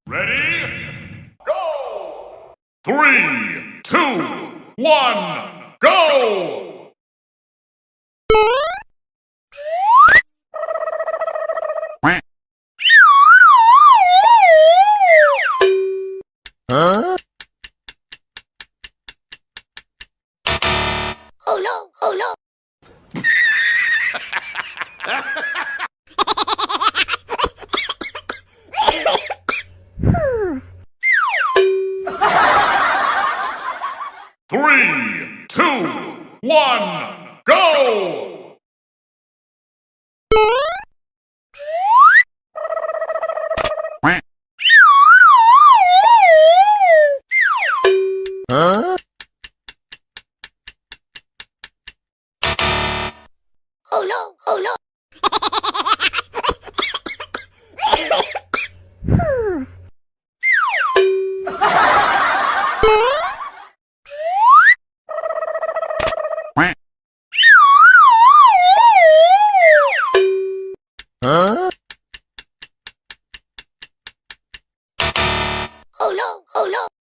Ready? Go! 3, 2, 1, go! Huh? Oh no! Oh no! 3, 2, 1, go! Huh? Oh no! Oh no! 嗯。Oh no! Oh no!